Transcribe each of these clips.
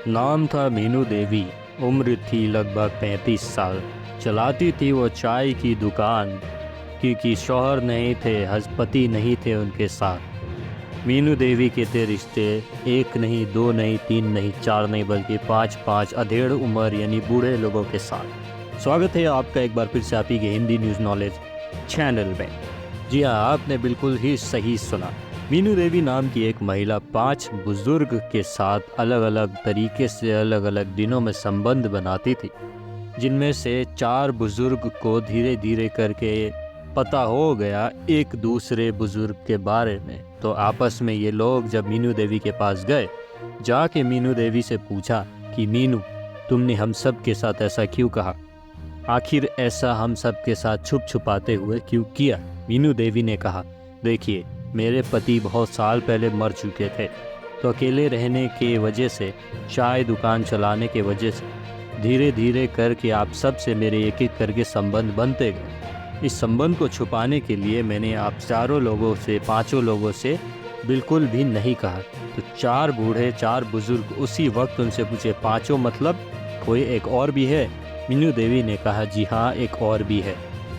नाम था मीनू देवी। उम्र थी लगभग 35 साल। चलाती थी वो चाय की दुकान, क्योंकि शौहर नहीं थे, हस्पति नहीं थे उनके साथ। मीनू देवी के थे रिश्ते, एक नहीं, दो नहीं, तीन नहीं, चार नहीं, बल्कि पाँच पाँच अधेड़ उम्र यानी बूढ़े लोगों के साथ। स्वागत है आपका एक बार फिर से आप ही के हिंदी न्यूज़ नॉलेज चैनल में। जी हाँ, आपने बिल्कुल ही सही सुना। मीनू देवी नाम की एक महिला 5 बुजुर्ग के साथ अलग अलग तरीके से अलग अलग दिनों में संबंध बनाती थी, जिनमें से 4 बुजुर्ग को धीरे धीरे करके पता हो गया एक दूसरे बुजुर्ग के बारे में। तो आपस में ये लोग जब मीनू देवी के पास गए, जाके मीनू देवी से पूछा कि मीनू, तुमने हम सब के साथ ऐसा क्यों कहा? आखिर ऐसा हम सब के साथ छुप छुपाते हुए क्यों किया? मीनू देवी ने कहा, देखिए, मेरे पति बहुत साल पहले मर चुके थे, तो अकेले रहने के वजह से, चाय दुकान चलाने के वजह से धीरे धीरे करके आप सब से मेरे एक एक करके संबंध बनते गए। इस संबंध को छुपाने के लिए मैंने आप चारों लोगों से, 5 लोगों से बिल्कुल भी नहीं कहा। तो 4 बूढ़े 4 बुजुर्ग उसी वक्त उनसे पूछे, 5 मतलब कोई एक और भी है? मीनू देवी ने कहा, जी हाँ, एक और भी है।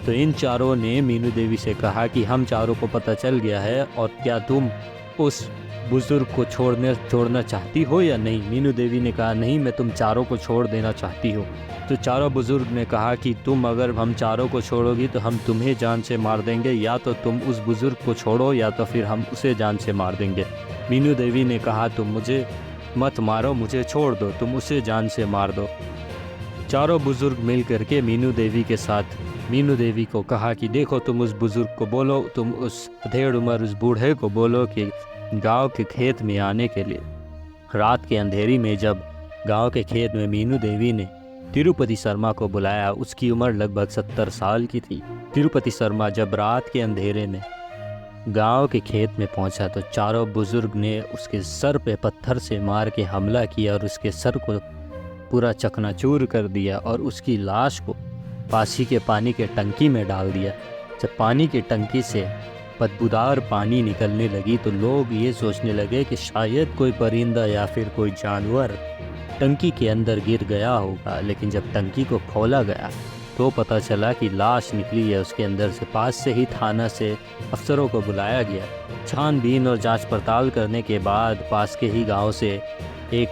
तो इन चारों ने मीनू देवी से कहा कि हम चारों को पता चल गया है, और क्या तुम उस बुजुर्ग को छोड़ना चाहती हो या नहीं? मीनू देवी ने कहा, नहीं, मैं तुम चारों को छोड़ देना चाहती हूँ। तो चारों बुजुर्ग ने कहा कि तुम अगर हम चारों को छोड़ोगी तो हम तुम्हें जान से मार देंगे, या तो तुम उस बुजुर्ग को छोड़ो या तो फिर हम उसे जान से मार देंगे। मीनू देवी ने कहा, तुम मुझे मत मारो, मुझे छोड़ दो, तुम उसे जान से मार दो। चारों बुजुर्ग मिल करके मीनू देवी के साथ मीनू देवी को कहा कि देखो, तुम उस बुजुर्ग को बोलो, तुम उस अधेड़ उम्र उस बूढ़े को बोलो कि गांव के खेत में आने के लिए। रात के अंधेरी में जब गांव के खेत में मीनू देवी ने तिरुपति शर्मा को बुलाया, उसकी उम्र लगभग 70 साल की थी। तिरुपति शर्मा जब रात के अंधेरे में गांव के खेत में पहुंचा तो चारों बुजुर्ग ने उसके सर पे पत्थर से मार के हमला किया और उसके सर को पूरा चकनाचूर कर दिया और उसकी लाश को पासी के पानी के टंकी में डाल दिया। जब पानी की टंकी से बदबूदार पानी निकलने लगी तो लोग ये सोचने लगे कि शायद कोई परिंदा या फिर कोई जानवर टंकी के अंदर गिर गया होगा। लेकिन जब टंकी को खोला गया तो पता चला कि लाश निकली है उसके अंदर से। पास से ही थाना से अफसरों को बुलाया गया। छानबीन और जांच पड़ताल करने के बाद पास के ही गांव से एक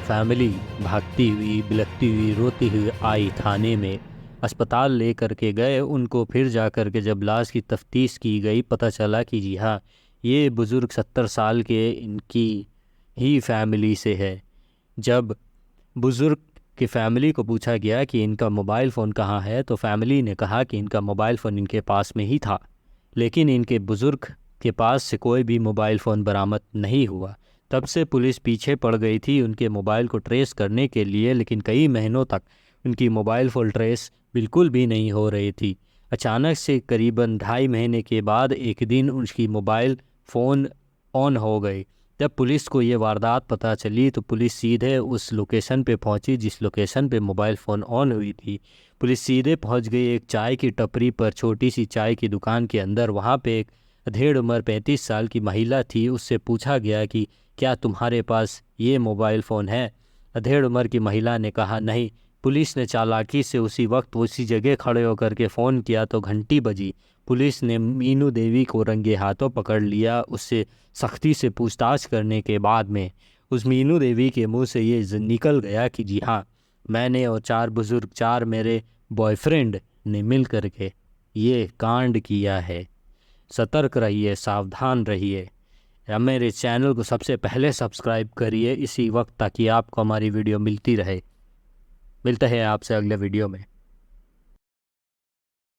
फैमिली भागती हुई, बिलखती हुई, रोती हुई आई थाने में। अस्पताल ले कर के गए उनको। फिर जा कर के जब लाश की तफ्तीश की गई, पता चला कि जी हाँ, ये बुज़ुर्ग 70 साल के इनकी ही फैमिली से है। जब बुज़ुर्ग की फैमिली को पूछा गया कि इनका मोबाइल फ़ोन कहाँ है, तो फैमिली ने कहा कि इनका मोबाइल फ़ोन इनके पास में ही था, लेकिन इनके बुज़ुर्ग के पास से कोई भी मोबाइल फ़ोन बरामद नहीं हुआ। तब से पुलिस पीछे पड़ गई थी उनके मोबाइल को ट्रेस करने के लिए, लेकिन कई महीनों तक उनकी मोबाइल फ़ोन ट्रेस बिल्कुल भी नहीं हो रही थी। अचानक से करीबन 2.5 महीने के बाद एक दिन उसकी मोबाइल फ़ोन ऑन हो गई। जब पुलिस को ये वारदात पता चली तो पुलिस सीधे उस लोकेशन पे पहुंची जिस लोकेशन पे मोबाइल फ़ोन ऑन हुई थी। पुलिस सीधे पहुंच गई एक चाय की टपरी पर, छोटी सी चाय की दुकान के अंदर। वहाँ पे एक अधेड़ उम्र 35 साल की महिला थी। उससे पूछा गया कि क्या तुम्हारे पास ये मोबाइल फ़ोन है? अधेड़ उम्र की महिला ने कहा, नहीं। पुलिस ने चालाकी से उसी वक्त उसी जगह खड़े होकर के फ़ोन किया तो घंटी बजी। पुलिस ने मीनू देवी को रंगे हाथों पकड़ लिया। उससे सख्ती से पूछताछ करने के बाद में उस मीनू देवी के मुंह से ये निकल गया कि जी हाँ, मैंने और 4 बुज़ुर्ग, 4 मेरे बॉयफ्रेंड ने मिल कर के ये कांड किया है। सतर्क रहिए, सावधान रहिए। या मेरे चैनल को सबसे पहले सब्सक्राइब करिए इसी वक्त, ताकि आपको हमारी वीडियो मिलती रहे। मिलते हैं आपसे अगले वीडियो में।